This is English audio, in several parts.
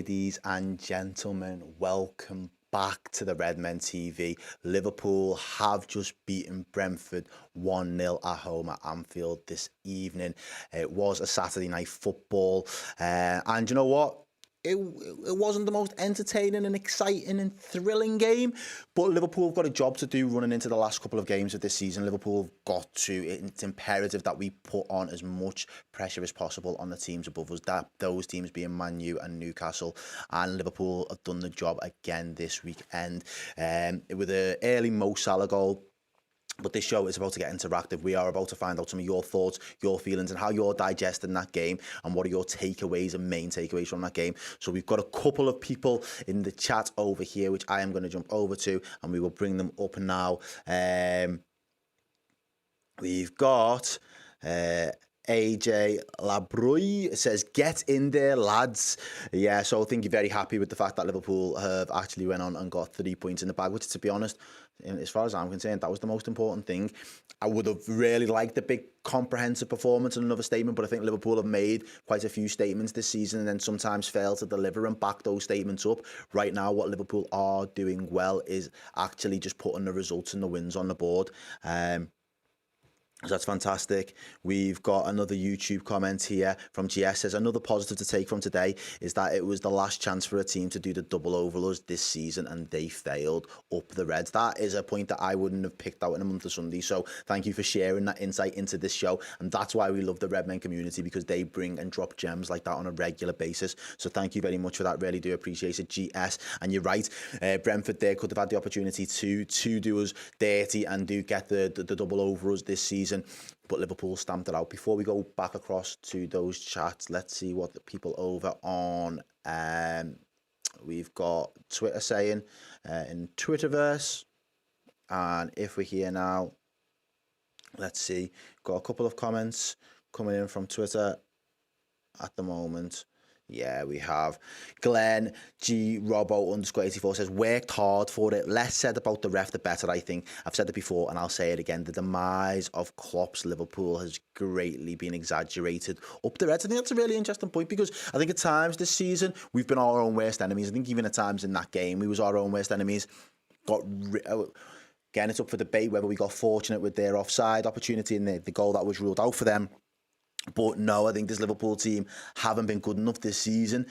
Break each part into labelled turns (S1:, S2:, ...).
S1: Ladies and gentlemen, welcome back to the Redmen TV. Liverpool have just beaten Brentford 1-0 at home at Anfield this evening. It was a Saturday night football, and you know what? It wasn't the most entertaining and exciting and thrilling game, but Liverpool have got a job to do running into the last couple of games of this season. Liverpool have got to, it's imperative that we put on as much pressure as possible on the teams above us, that those teams being Man U and Newcastle, and Liverpool have done the job again this weekend with an early Mo Salah goal. But this show is about to get interactive. We are about to find out some of your thoughts, your feelings, and how you're digesting that game, and what are your takeaways and main takeaways from that game. So we've got a couple of people in the chat over here, which I am going to jump over to, and we will bring them up now. We've got AJ Labrouille says, get in there, lads. Yeah, so I think you're very happy with the fact that Liverpool have actually went on and got 3 points in the bag, which, to be honest, as far as I'm concerned, that was the most important thing. I would have really liked a big comprehensive performance and another statement, but I think Liverpool have made quite a few statements this season and then sometimes fail to deliver and back those statements up. Right now, what Liverpool are doing well is actually just putting the results and the wins on the board. So that's fantastic. We've got another YouTube comment here from GS. Says, another positive to take from today is that it was the last chance for a team to do the double over us this season and they failed up the Reds. That is a point that I wouldn't have picked out in a month of Sunday. So thank you for sharing that insight into this show. And that's why we love the Redmen community, because they bring and drop gems like that on a regular basis. So thank you very much for that. Really do appreciate it, GS. And you're right, Brentford there could have had the opportunity to do us dirty and do get the double over us this season. But Liverpool stamped it out. Before we go back across to those chats, let's see what the people over on we've got Twitter saying in Twitterverse. And if we're here now, let's see, got a couple of comments coming in from Twitter at the moment. Yeah, we have Glenn G Robbo _84 says, worked hard for it. Less said about the ref, the better, I think. I've said it before and I'll say it again. The demise of Klopp's Liverpool has greatly been exaggerated up the Reds. I think that's a really interesting point, because I think at times this season we've been our own worst enemies. I think even at times in that game we was our own worst enemies. Again, it's up for debate whether we got fortunate with their offside opportunity and the goal that was ruled out for them. But no, I think this Liverpool team haven't been good enough this season.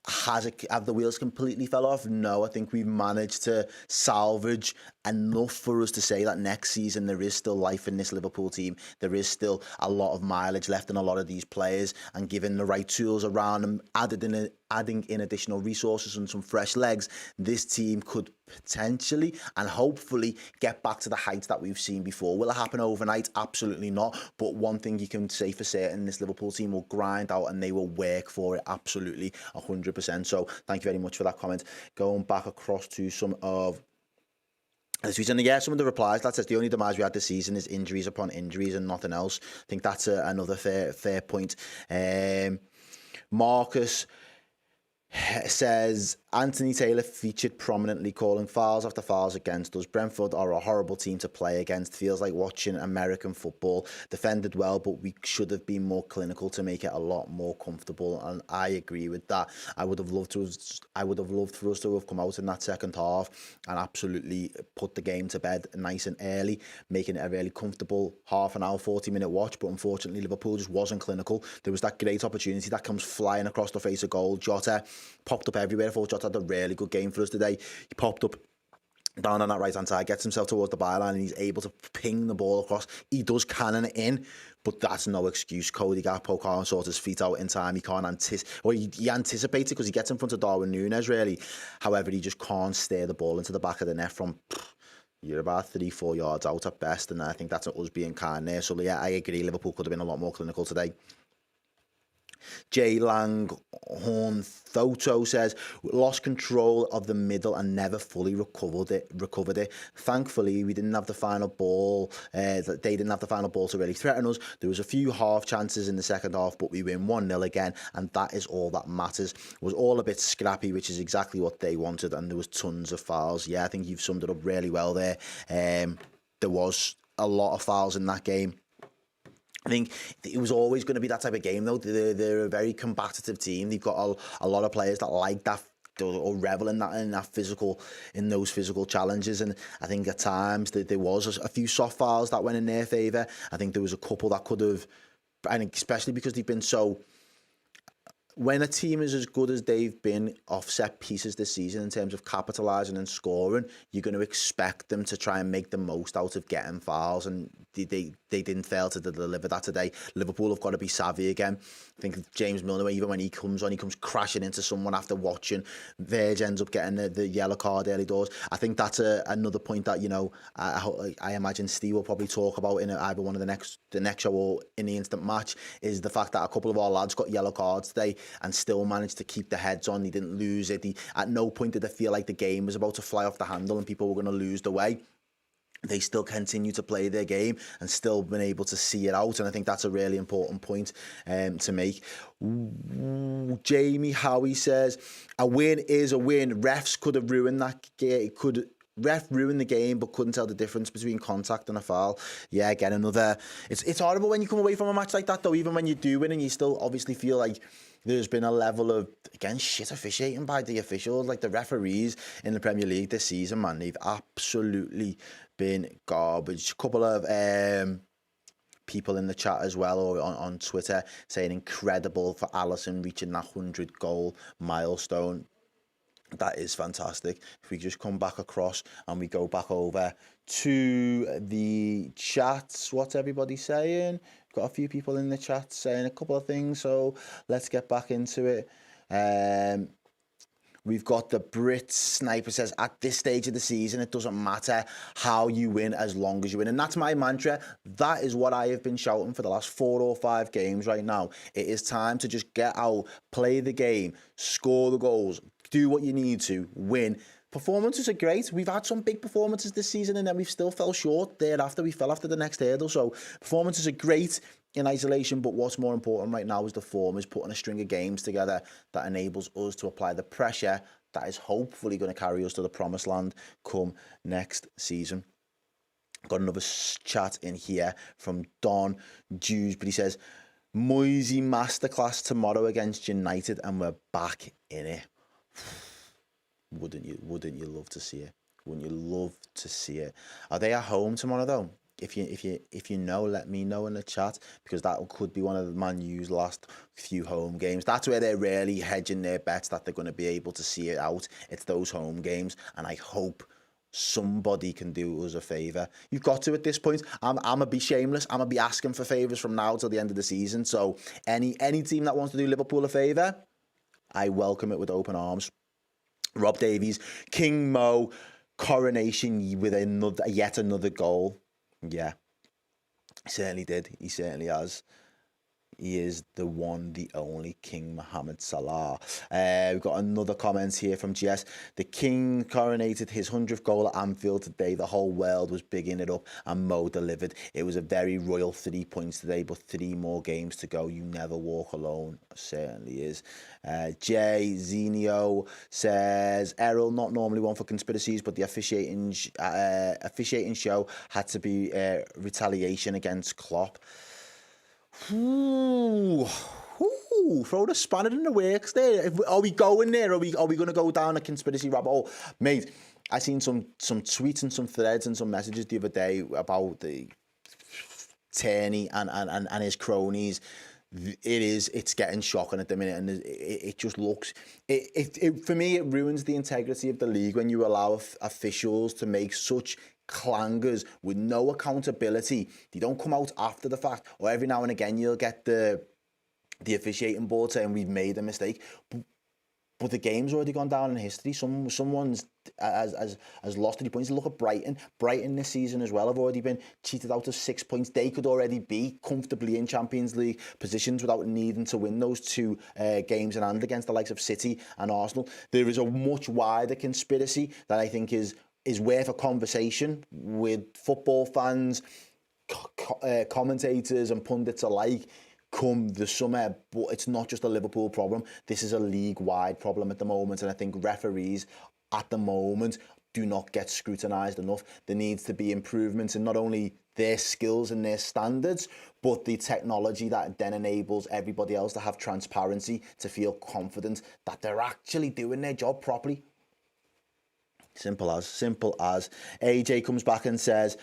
S1: Have the wheels completely fell off? No, I think we've managed to salvage enough for us to say that next season there is still life in this Liverpool team. There is still a lot of mileage left in a lot of these players, and given the right tools around them, adding in additional resources and some fresh legs, this team could potentially and hopefully get back to the heights that we've seen before. Will it happen overnight? Absolutely not. But one thing you can say for certain, this Liverpool team will grind out and they will work for it, absolutely 100%. So thank you very much for that comment. Going back across to some of some of the replies, that says the only demise we had this season is injuries upon injuries and nothing else. I think that's another fair point. Marcus says, Anthony Taylor featured prominently, calling fouls after fouls against us. Brentford are a horrible team to play against. Feels like watching American football. Defended well, but we should have been more clinical to make it a lot more comfortable. And I agree with that. I would have loved for us to have come out in that second half and absolutely put the game to bed nice and early, making it a really comfortable half an hour, 40-minute watch. But unfortunately, Liverpool just wasn't clinical. There was that great opportunity that comes flying across the face of goal. Jota popped up everywhere. I thought Jota had a really good game for us today. He popped up down on that right-hand side, gets himself towards the byline, and he's able to ping the ball across. He does cannon it in, but that's no excuse. Cody Gakpo can't sort his feet out in time. He can't he anticipates it because he gets in front of Darwin Núñez, really. However, he just can't steer the ball into the back of the net from... You're about 3-4 yards out at best, and I think that's us being kind there. So, yeah, I agree. Liverpool could have been a lot more clinical today. J Lang Horn Thoto says, lost control of the middle and never fully recovered it. Thankfully, we didn't have the final ball. They didn't have the final ball to really threaten us. There was a few half chances in the second half, but we win 1-0 again, and that is all that matters. It was all a bit scrappy, which is exactly what they wanted, and there was tons of fouls. Yeah, I think you've summed it up really well there. There was a lot of fouls in that game. I think it was always going to be that type of game, though. They're a very combative team. They've got a lot of players that like that or revel in those physical challenges. And I think at times there was a few soft fouls that went in their favour. I think there was a couple that could have, I think especially because they've been so. When a team is as good as they've been off set pieces this season in terms of capitalising and scoring, you're going to expect them to try and make the most out of getting fouls, and they didn't fail to deliver that today. Liverpool have got to be savvy again. I think James Milner, even when he comes crashing into someone after watching. Verge ends up getting the yellow card early doors. I think that's another point that, you know, I imagine Steve will probably talk about in either one of the next show or in the instant match, is the fact that a couple of our lads got yellow cards today and still managed to keep their heads on. He didn't lose it. At no point did they feel like the game was about to fly off the handle and people were going to lose the way. They still continue to play their game and still been able to see it out. And I think that's a really important point to make. Jamie Howie says, a win is a win. Refs could have ruined that game. Ref ruined the game but couldn't tell the difference between contact and a foul. Yeah, again, another... It's horrible when you come away from a match like that, though, even when you do win and you still obviously feel like there's been a level of, again, shit officiating by the officials. Like the referees in the Premier League this season, man, they've absolutely been garbage. A couple of people in the chat as well, or on Twitter, saying incredible for Alisson reaching that 100-goal milestone. That is fantastic. If we just come back across and we go back over to the chats, what's everybody saying? Got a few people in the chat saying a couple of things, so let's get back into it. We've got the Brit Sniper says, at this stage of the season, it doesn't matter how you win as long as you win. And that's my mantra. That is what I have been shouting for the last 4 or 5 games right now. It is time to just get out, play the game, score the goals, do what you need to, win. Performances are great. We've had some big performances this season and then we've still fell short thereafter. We fell after the next hurdle. So performances are great in isolation, but what's more important right now is the form, is putting a string of games together that enables us to apply the pressure that is hopefully going to carry us to the promised land come next season. Got another chat in here from Don Dewsbury. He says, Moisey masterclass tomorrow against United and we're back in it. Wouldn't you love to see it? Wouldn't you love to see it? Are they at home tomorrow though? If you know, let me know in the chat, because that could be one of the Man U's last few home games. That's where they're really hedging their bets that they're going to be able to see it out. It's those home games, and I hope somebody can do us a favour. You've got to at this point. I'm gonna be shameless. I'm gonna be asking for favours from now till the end of the season. So any team that wants to do Liverpool a favour, I welcome it with open arms. Rob Davies, King Mo, coronation with yet another goal. Yeah, he certainly did. He certainly has. He is the one, the only King Mohamed Salah. We've got another comment here from GS. The King coronated his 100th goal at Anfield today. The whole world was bigging it up and Mo delivered. It was a very royal 3 points today, but 3 more games to go. You never walk alone. Certainly is. Jay Zenio says, Errol, not normally one for conspiracies, but the officiating show had to be retaliation against Klopp. Ooh, throw the spanner in the works there. Are we going there? Are we going to go down a conspiracy rabbit hole? Mate, I seen some tweets and some threads and some messages the other day about the Tierney and his cronies. It's getting shocking at the minute, and it just looks, for me, it ruins the integrity of the league when you allow officials to make such clangers with no accountability. They don't come out after the fact, or every now and again you'll get the officiating board saying we've made a mistake, but the game's already gone down in history. Someone's has lost 3 points. Look at Brighton this season as well have already been cheated out of 6 points. They could already be comfortably in Champions League positions without needing to win those 2 games in hand against the likes of City and Arsenal. There is a much wider conspiracy that I think is worth a conversation with football fans, commentators and pundits alike come the summer. But it's not just a Liverpool problem. This is a league-wide problem at the moment, and I think referees at the moment do not get scrutinised enough. There needs to be improvements in not only their skills and their standards, but the technology that then enables everybody else to have transparency, to feel confident that they're actually doing their job properly. Simple as. AJ comes back and says,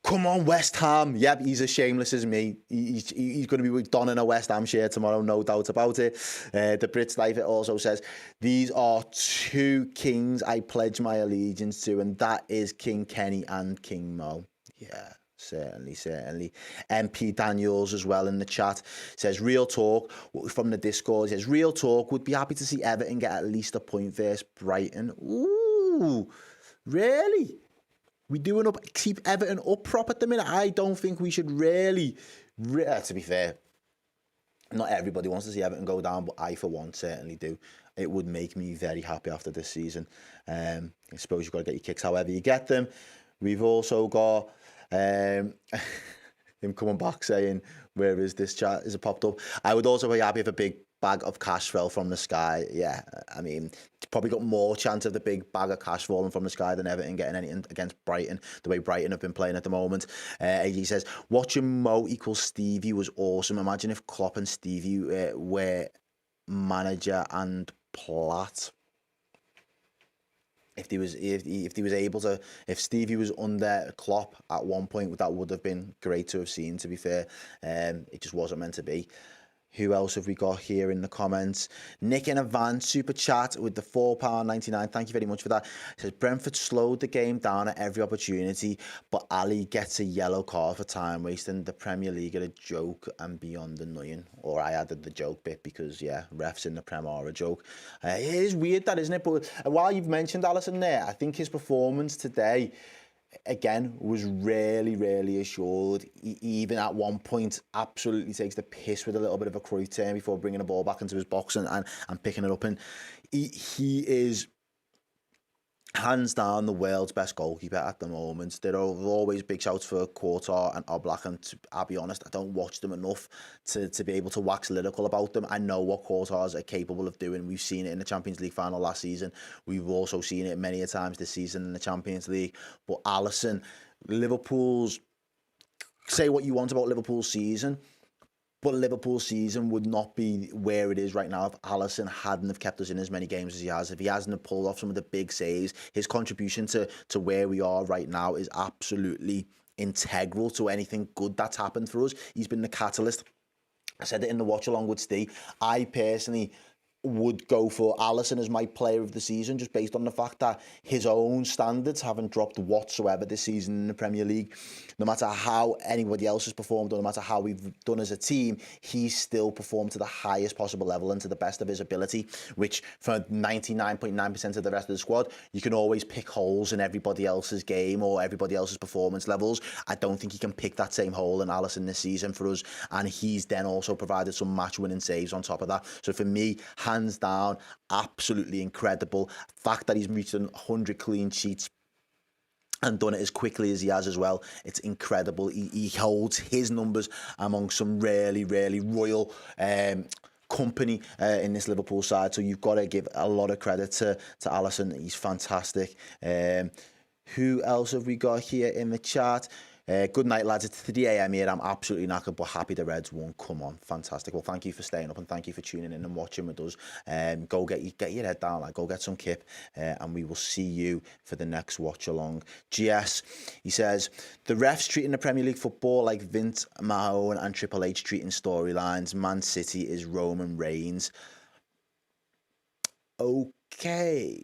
S1: come on, West Ham. Yep, he's as shameless as me. He's going to be donning a West Ham shirt tomorrow, no doubt about it. The Brits Life It also says, these are two kings I pledge my allegiance to, and that is King Kenny and King Mo. Yeah. Certainly. MP Daniels as well in the chat says, real talk from the Discord. He says, real talk, would be happy to see Everton get at least a point versus Brighton. Ooh, really? We doing up, keep Everton up prop at the minute? I don't think we should really, to be fair, not everybody wants to see Everton go down, but I, for one, certainly do. It would make me very happy after this season. I suppose you've got to get your kicks however you get them. We've also got him coming back saying, where is this chat? Is it popped up? I would also be happy if a big bag of cash fell from the sky. Yeah, I mean, probably got more chance of the big bag of cash falling from the sky than Everton getting anything against Brighton, the way Brighton have been playing at the moment. He says, watching Mo equals Stevie was awesome. Imagine if Klopp and Stevie were manager and Platt. If Stevie was under Klopp at one point, that would have been great to have seen, to be fair. It just wasn't meant to be. Who else have we got here in the comments? Nick in a van super chat with the £4.99. Thank you very much for that. It says, Brentford slowed the game down at every opportunity, but Ali gets a yellow card for time wasting. The Premier League are a joke and beyond annoying. Or I added the joke bit because, yeah, refs in the Prem are a joke. It is weird that, isn't it? But while you've mentioned Alisson there, I think his performance today, again, was really assured. He even at one point absolutely takes the piss with a little bit of a Cruyff turn before bringing the ball back into his box and picking it up. And he is hands down the world's best goalkeeper at the moment. There are always big shouts for Courtois and Oblak, and I'll be honest, I don't watch them enough to be able to wax lyrical about them. I know what Courtois are capable of doing. We've seen it in the Champions League final last season. We've also seen it many a times this season in the Champions League. But Alisson, Liverpool's, say what you want about Liverpool's season, but Liverpool's season would not be where it is right now if Alisson hadn't have kept us in as many games as he has. If he hasn't have pulled off some of the big saves, his contribution to where we are right now is absolutely integral to anything good that's happened for us. He's been the catalyst. I said it in the watch along with Steve. I personally would go for Alisson as my player of the season, just based on the fact that his own standards haven't dropped whatsoever this season in the Premier League. No matter how anybody else has performed, or no matter how we've done as a team, he's still performed to the highest possible level and to the best of his ability, which for 99.9% of the rest of the squad, you can always pick holes in everybody else's game or everybody else's performance levels. I don't think he can pick that same hole in Alisson this season for us, and he's then also provided some match-winning saves on top of that. So for me, hands down, absolutely incredible. Fact that he's reached 100 clean sheets and done it as quickly as he has as well, it's incredible. He holds his numbers among some really royal company in this Liverpool side. So you've got to give a lot of credit to Alisson. He's fantastic. Who else have we got here in the chat? Good night, lads. It's 3 a.m. here. I'm absolutely knackered, but happy the Reds won. Come on, fantastic. Well, thank you for staying up and thank you for tuning in and watching with us. Go get your head down, like, go get some kip, and we will see you for the next watch along. GS, he says, the refs treating the Premier League football like Vince Mahone and Triple H treating storylines. Man City is Roman Reigns. Okay.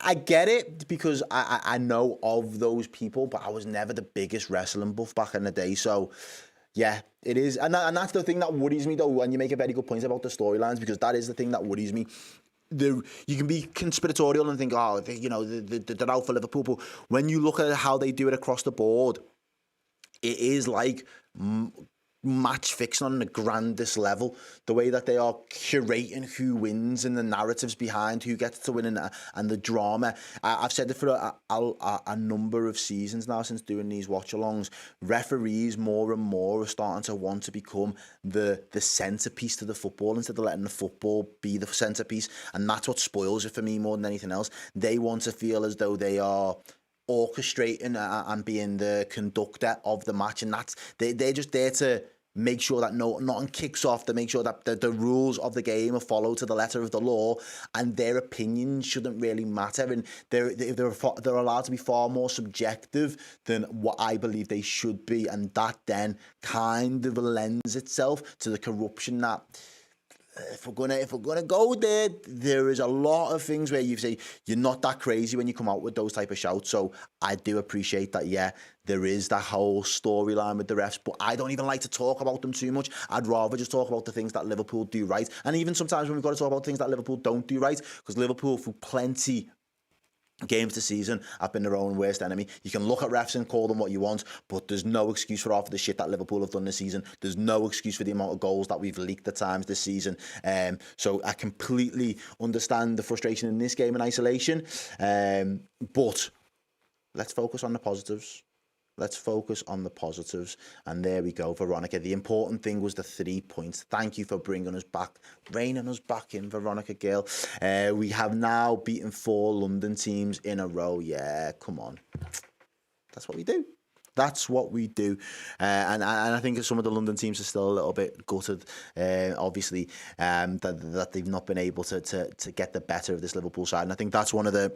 S1: I get it because I know of those people, but I was never the biggest wrestling buff back in the day. So, yeah, it is. And that's the thing that worries me, though, and you make a very good point about the storylines, because that is the thing that worries me. You can be conspiratorial and think, oh, they're out for Liverpool. But when you look at how they do it across the board, it is like match fixing on the grandest level. The way that they are curating who wins and the narratives behind who gets to win and the drama. I've said it for a number of seasons now since doing these watch-alongs. Referees more and more are starting to want to become the centrepiece to the football instead of letting the football be the centrepiece. And that's what spoils it for me more than anything else. They want to feel as though they are orchestrating and being the conductor of the match, and they're just there to make sure that nothing kicks off, to make sure that the rules of the game are followed to the letter of the law, and their opinions shouldn't really matter, and they're allowed to be far more subjective than what I believe they should be, and that then kind of lends itself to the corruption that. If we're gonna go there, there is a lot of things where you say you're not that crazy when you come out with those type of shouts. So I do appreciate that. Yeah, there is that whole storyline with the refs, but I don't even like to talk about them too much. I'd rather just talk about the things that Liverpool do right, and even sometimes when we've got to talk about things that Liverpool don't do right, because Liverpool, for plenty games this season, have been their own worst enemy. You can look at refs and call them what you want, but there's no excuse for half of the shit that Liverpool have done this season. There's no excuse for the amount of goals that we've leaked at times this season. So I completely understand the frustration in this game in isolation. But let's focus on the positives. Let's focus on the positives. And there we go, Veronica. The important thing was the 3 points. Thank you for bringing us back, reining us back in, Veronica Gill. We have now beaten 4 London teams in a row. Yeah, come on. That's what we do. That's what we do. And I think some of the London teams are still a little bit gutted, obviously, that they've not been able to get the better of this Liverpool side. And I think that's one of the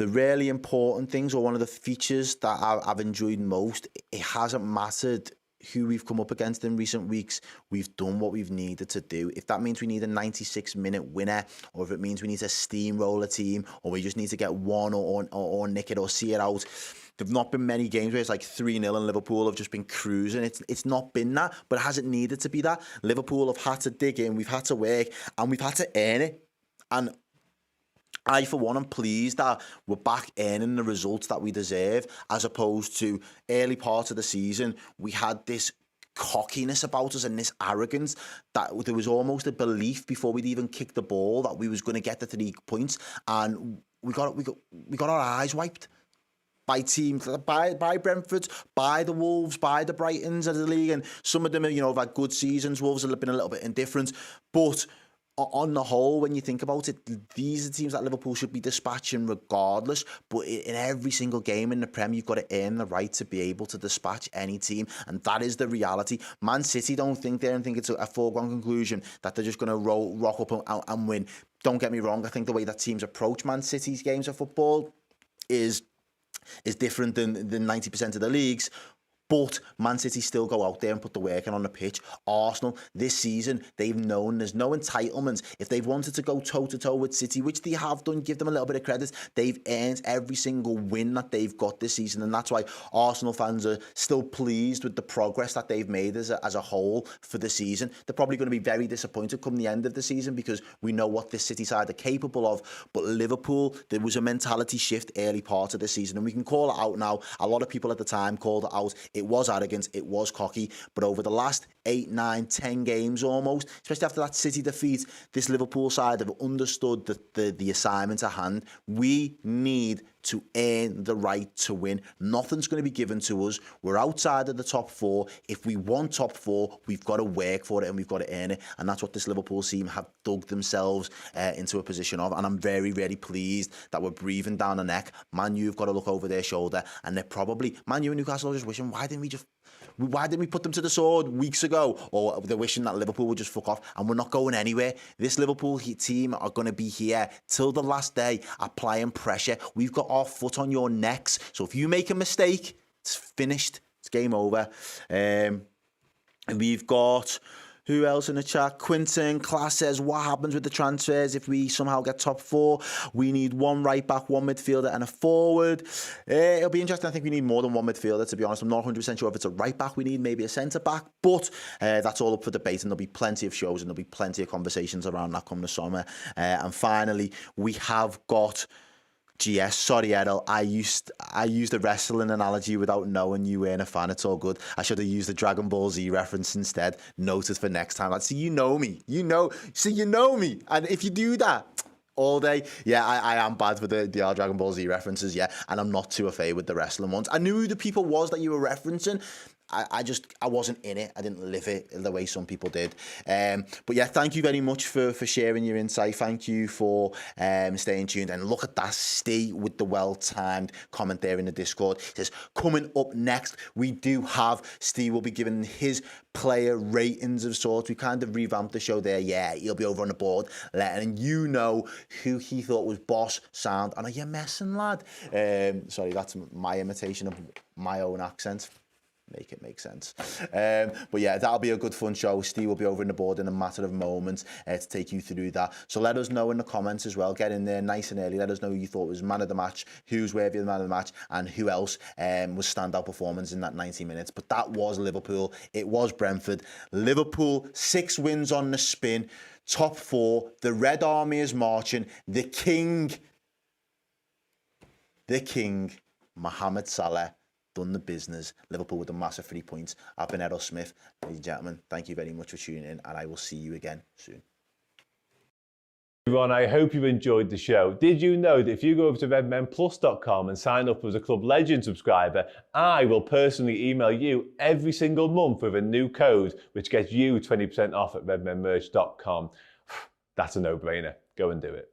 S1: really important things, or one of the features that I've enjoyed most. It hasn't mattered who we've come up against in recent weeks. We've done what we've needed to do. If that means we need a 96-minute winner, or if it means we need to steamroll a team, or we just need to get one or nick it or see it out. There've not been many games where it's like 3-0 and Liverpool have just been cruising. It's not been that, but it hasn't needed to be that. Liverpool have had to dig in, we've had to work, and we've had to earn it. And I, for one, am pleased that we're back earning the results that we deserve, as opposed to early parts of the season. We had this cockiness about us and this arrogance that there was almost a belief before we'd even kicked the ball that we was going to get the 3 points, and we got our eyes wiped by teams, by Brentford, by the Wolves, by the Brightons of the league, and some of them, have had good seasons. Wolves have been a little bit indifferent, but on the whole, when you think about it, these are teams that Liverpool should be dispatching regardless. But in every single game in the Prem, you've got to earn the right to be able to dispatch any team. And that is the reality. Man City don't think there and think it's a foregone conclusion that they're just going to rock up and win. Don't get me wrong. I think the way that teams approach Man City's games of football is different than 90% of the leagues. But Man City still go out there and put the work in on the pitch. Arsenal, this season, they've known there's no entitlement. If they've wanted to go toe-to-toe with City, which they have done, give them a little bit of credit, they've earned every single win that they've got this season. And that's why Arsenal fans are still pleased with the progress that they've made as a whole for the season. They're probably going to be very disappointed come the end of the season, because we know what this City side are capable of. But Liverpool, there was a mentality shift early part of the season, and we can call it out now. A lot of people at the time called it out. It was arrogant, it was cocky, but over the last 8, 9, 10 games almost, especially after that City defeat, this Liverpool side have understood the assignment at hand. We need to earn the right to win. Nothing's going to be given to us. We're outside of the top 4. If we want top 4, we've got to work for it and we've got to earn it. And that's what this Liverpool team have dug themselves into a position of. And I'm very, very pleased that we're breathing down the neck. Man U have got to look over their shoulder, and they're probably, Man U and Newcastle are just wishing, why didn't we put them to the sword weeks ago? Or they're wishing that Liverpool would just fuck off, and we're not going anywhere. This Liverpool team are going to be here till the last day, applying pressure. We've got our foot on your necks. So if you make a mistake, it's finished. It's game over. And we've got... Who else in the chat? Quinton Class says, what happens with the transfers if we somehow get top 4? We need 1 right back, 1 midfielder and a forward. It'll be interesting. I think we need more than 1 midfielder, to be honest. I'm not 100% sure if it's a right back we need, maybe a centre back. But that's all up for debate, and there'll be plenty of shows and there'll be plenty of conversations around that come the summer. And finally, we have got... GS, sorry Errol, I used a wrestling analogy without knowing you weren't a fan. It's all good. I should have used the Dragon Ball Z reference instead. Noted for next time. See, you know me. You know me. And if you do that all day, yeah, I am bad with the Dragon Ball Z references, yeah, and I'm not too afraid with the wrestling ones. I knew who the people was that you were referencing. I wasn't in it. I didn't live it the way some people did. But yeah, thank you very much for sharing your insight. Thank you for staying tuned. And look at that, Steve with the well-timed comment there in the Discord. He says, coming up next, we do have Steve will be giving his player ratings of sorts. We kind of revamped the show there. Yeah, he'll be over on the board letting you know who he thought was boss, sound, and are you messing, lad? Sorry, that's my imitation of my own accent. Make it make sense. But yeah, that'll be a good fun show. Steve will be over in the board in a matter of moments to take you through that. So let us know in the comments as well. Get in there nice and early. Let us know who you thought was man of the match, who's worthy of the man of the match, and who else was standout performance in that 90 minutes. But that was Liverpool. It was Brentford. Liverpool, 6 wins on the spin. Top 4. The Red Army is marching. The King, Mohamed Salah, done the business. Liverpool with a massive 3 points. I've been Errol Smith. Ladies and gentlemen, thank you very much for tuning in, and I will see you again soon.
S2: Everyone, I hope you've enjoyed the show. Did you know that if you go over to redmenplus.com and sign up as a Club Legend subscriber, I will personally email you every single month with a new code, which gets you 20% off at redmenmerch.com. That's a no-brainer. Go and do it.